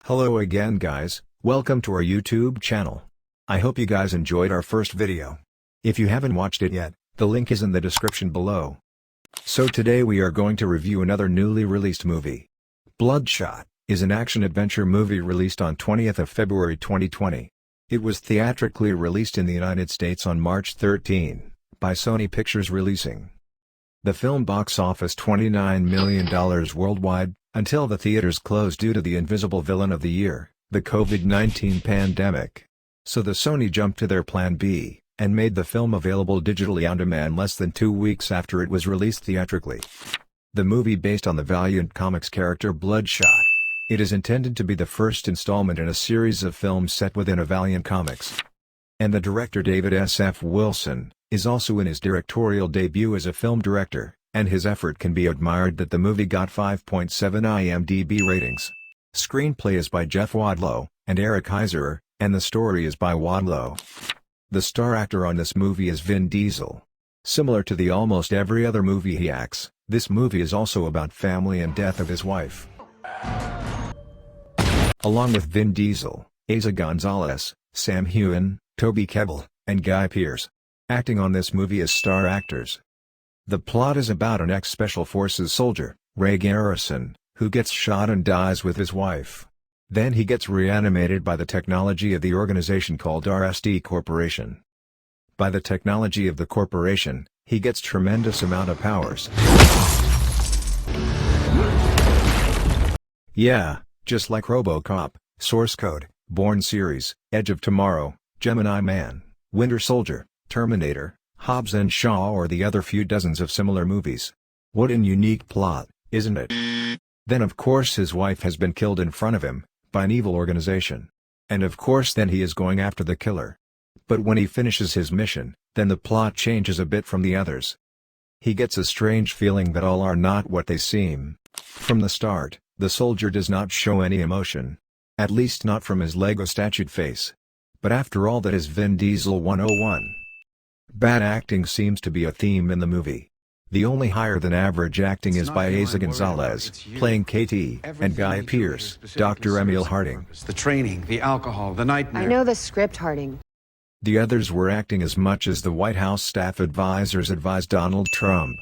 Hello again guys, welcome to our YouTube channel. I hope you guys enjoyed our first video. If you haven't watched it yet, the link is in the description below. So today we are going to review another newly released movie. Bloodshot is an action-adventure movie released on 20th of February 2020. It was theatrically released in the United States on March 13, by Sony Pictures Releasing. The film box office $29 million worldwide, until the theaters closed due to the invisible villain of the year, the COVID-19 pandemic. So the Sony jumped to their plan B, and made the film available digitally on demand less than 2 weeks after it was released theatrically. The movie based on the Valiant Comics character Bloodshot. It is intended to be the first installment in a series of films set within a Valiant Comics. And the director David S.F. Wilson is also in his directorial debut as a film director, and his effort can be admired that the movie got 5.7 IMDb ratings. Screenplay is by Jeff Wadlow and Eric Heiser, and the story is by Wadlow. The star actor on this movie is Vin Diesel. Similar to the almost every other movie he acts, this movie is also about family and death of his wife. Along with Vin Diesel, Eiza Gonzalez, Sam Heughan, Toby Kebbell, and Guy Pearce, acting on this movie as star actors. The plot is about an ex-Special Forces soldier, Ray Garrison, who gets shot and dies with his wife. Then he gets reanimated by the technology of the organization called RST Corporation. By the technology of the corporation, he gets tremendous amount of powers. Yeah, just like RoboCop, Source Code, Bourne series, Edge of Tomorrow, Gemini Man, Winter Soldier, Terminator, Hobbs and Shaw, or the other few dozens of similar movies. What an unique plot, isn't it? Then of course his wife has been killed in front of him, by an evil organization. And of course then he is going after the killer. But when he finishes his mission, then the plot changes a bit from the others. He gets a strange feeling that all are not what they seem. From the start, the soldier does not show any emotion. At least not from his Lego statued face. But after all, that is Vin Diesel 101. Bad acting seems to be a theme in the movie. The only higher than average acting is by Eiza Gonzalez, playing KT, and Guy Pearce, Dr. Emil Harding. The training, the alcohol, the nightmare. I know the script, Harding. The others were acting as much as the White House staff advisors advised Donald Trump.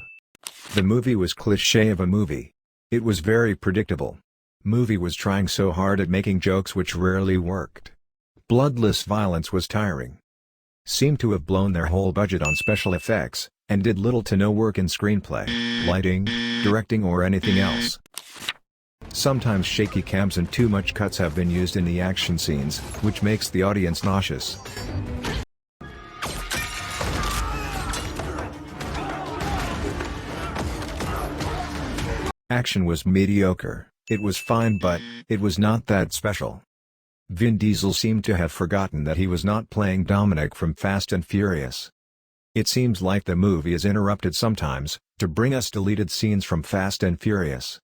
The movie was cliché of a movie. It was very predictable. Movie was trying so hard at making jokes which rarely worked. Bloodless violence was tiring. Seemed to have blown their whole budget on special effects, and did little to no work in screenplay, lighting, directing, or anything else. Sometimes shaky cams and too much cuts have been used in the action scenes, which makes the audience nauseous. Action was mediocre. It was fine, but it was not that special. Vin Diesel seemed to have forgotten that he was not playing Dominic from Fast and Furious. It seems like the movie is interrupted sometimes, to bring us deleted scenes from Fast and Furious.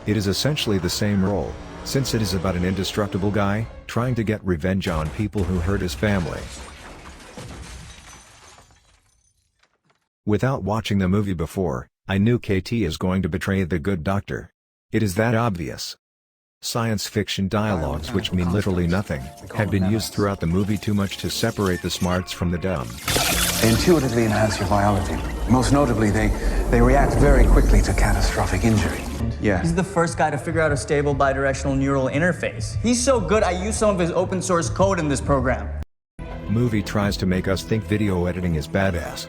It is essentially the same role, since it is about an indestructible guy, trying to get revenge on people who hurt his family. Without watching the movie before, I knew KT is going to betray the good doctor. It is that obvious. Science fiction dialogues which mean literally nothing, have been used throughout the movie too much to separate the smarts from the dumb. They intuitively enhance your biology. Most notably, they react very quickly to catastrophic injury. Yeah. He's the first guy to figure out a stable bidirectional neural interface. He's so good, I use some of his open source code in this program. Movie tries to make us think video editing is badass.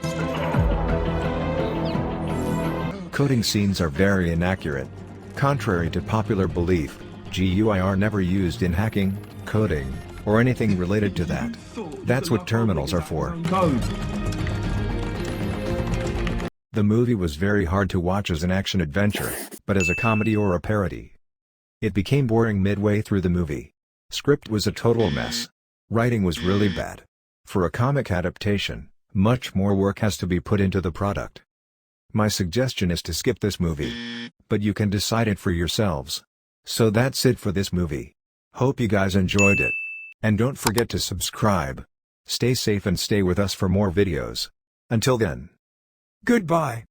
Coding scenes are very inaccurate. Contrary to popular belief, GUI are never used in hacking, coding, or anything related to that. That's what terminals are for. The movie was very hard to watch as an action-adventure, but as a comedy or a parody. It became boring midway through the movie. Script was a total mess. Writing was really bad. For a comic adaptation, much more work has to be put into the product. My suggestion is to skip this movie. But you can decide it for yourselves. So that's it for this movie. Hope you guys enjoyed it. And don't forget to subscribe. Stay safe and stay with us for more videos. Until then. Goodbye.